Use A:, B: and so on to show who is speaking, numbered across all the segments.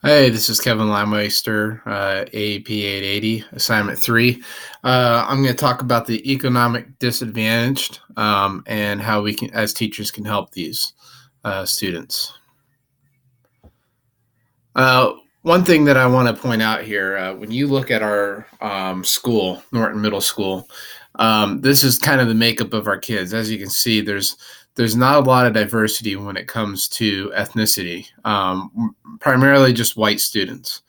A: Hey, this is Kevin Limeister, AEP 880, Assignment 3. I'm going to talk about the economic disadvantaged and how we can, as teachers, can help these students. Uh, One thing that I want to point out here, when you look at our school, Norton Middle School, this is kind of the makeup of our kids. As you can see, there's not a lot of diversity when it comes to ethnicity, primarily just white students.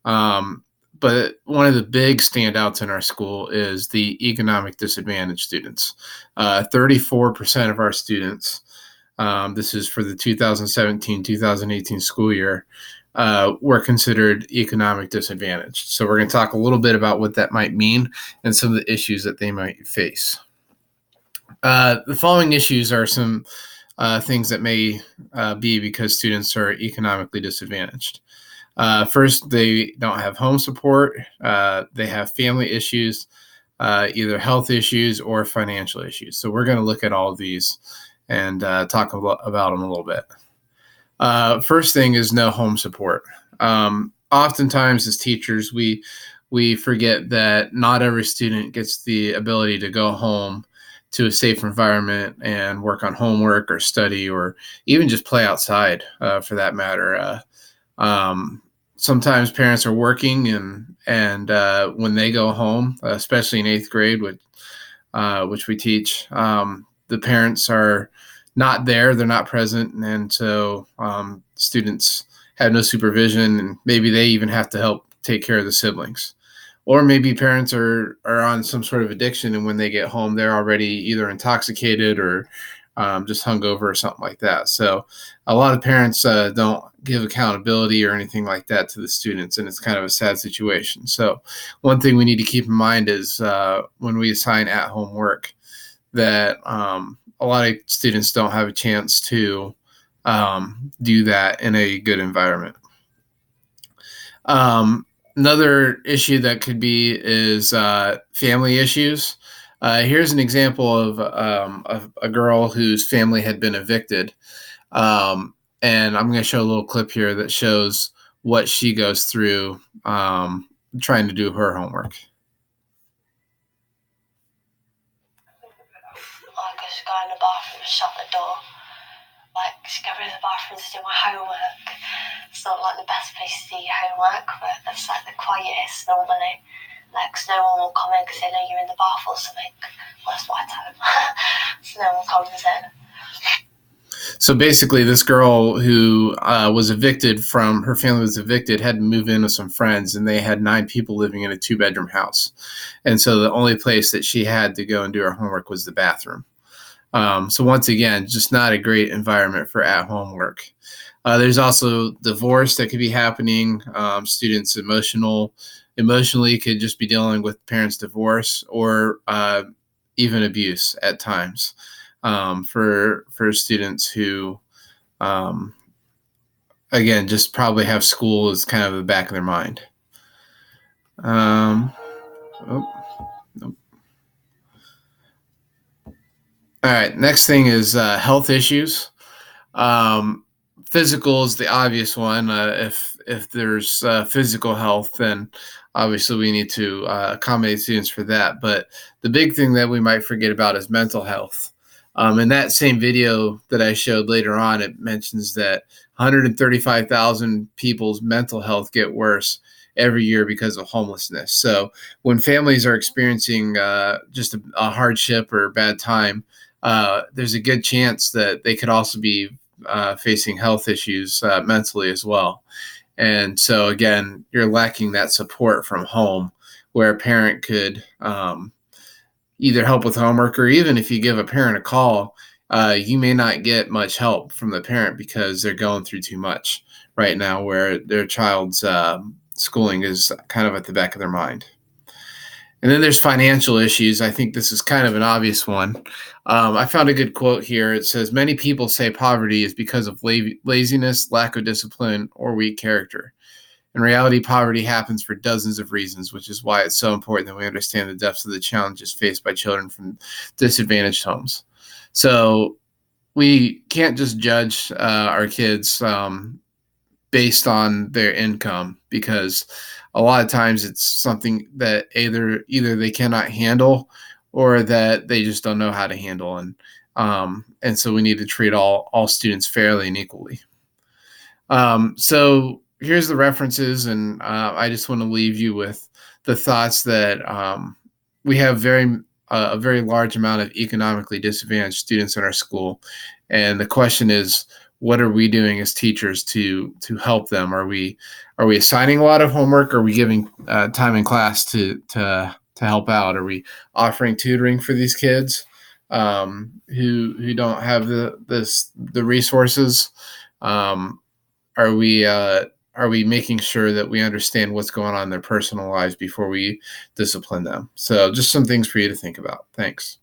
A: Um, but one of the big standouts in our school is the economic disadvantaged students. 34% of our students, this is for the 2017-2018 school year, were considered economic disadvantaged. So we're going to talk a little bit about what that might mean and some of the issues that they might face. The following issues are some things that may be because students are economically disadvantaged. First, they don't have home support. They have family issues, either health issues or financial issues. So we're going to look at all of these and talk about them a little bit. First thing is no home support. Oftentimes, as teachers, we forget that not every student gets the ability to go home to a safe environment and work on homework or study or even just play outside, for that matter. Sometimes parents are working, and when they go home, especially in eighth grade, which we teach, the parents are not there; they're not present, and so students have no supervision, and maybe they even have to help take care of the siblings. Or maybe parents are on some sort of addiction, and when they get home, they're already either intoxicated or just hungover or something like that. So a lot of parents don't give accountability or anything like that to the students, and it's kind of a sad situation. So one thing we need to keep in mind is when we assign at-home work, that a lot of students don't have a chance to do that in a good environment. Another issue that could be is family issues. Here's an example of a girl whose family had been evicted. And I'm going to show a little clip here that shows what she goes through trying to do her homework.
B: I just go in the bathroom and shut the door. Like, just go in the bathroom to do my homework. It's not like the best place to do your homework, but that's like the quietest normally. Like, 'cause no one will come in because they know you're in the bath or something. Well, that's my time. So no one comes in.
A: So basically, this girl who was evicted from her family was evicted had to move in with some friends, and they had 9 people living in a 2-bedroom house. And so the only place that she had to go and do her homework was the bathroom. So once again, just not a great environment for at-home work. There's also divorce that could be happening. Students emotionally could just be dealing with parents' divorce or even abuse at times, for students who, um, again, just probably have school as kind of the back of their mind. Um, oh, nope. All right, next thing is health issues. Um, Physical is the obvious one. If there's physical health, then obviously we need to accommodate students for that. But the big thing that we might forget about is mental health. In that same video that I showed later on, it mentions that 135,000 people's mental health get worse every year because of homelessness. So when families are experiencing just a hardship or a bad time, there's a good chance that they could also be facing health issues mentally as well. And so, again, you're lacking that support from home where a parent could either help with homework, or even if you give a parent a call, you may not get much help from the parent because they're going through too much right now where their child's schooling is kind of at the back of their mind. And then there's financial issues. I think this is kind of an obvious one. I found a good quote here. It says, "Many people say poverty is because of laziness, lack of discipline, or weak character. In reality, poverty happens for dozens of reasons, which is why it's so important that we understand the depths of the challenges faced by children from disadvantaged homes." So we can't just judge our kids based on their income, because a lot of times it's something that either they cannot handle or that they just don't know how to handle, and so we need to treat all students fairly and equally. So here's the references, and I just want to leave you with the thoughts that we have a very large amount of economically disadvantaged students in our school, and the question is, what are we doing as teachers to help them? Are we assigning a lot of homework? Are we giving time in class to help out? Are we offering tutoring for these kids who don't have the resources? Um, are we making sure that we understand what's going on in their personal lives before we discipline them? So just some things for you to think about. Thanks.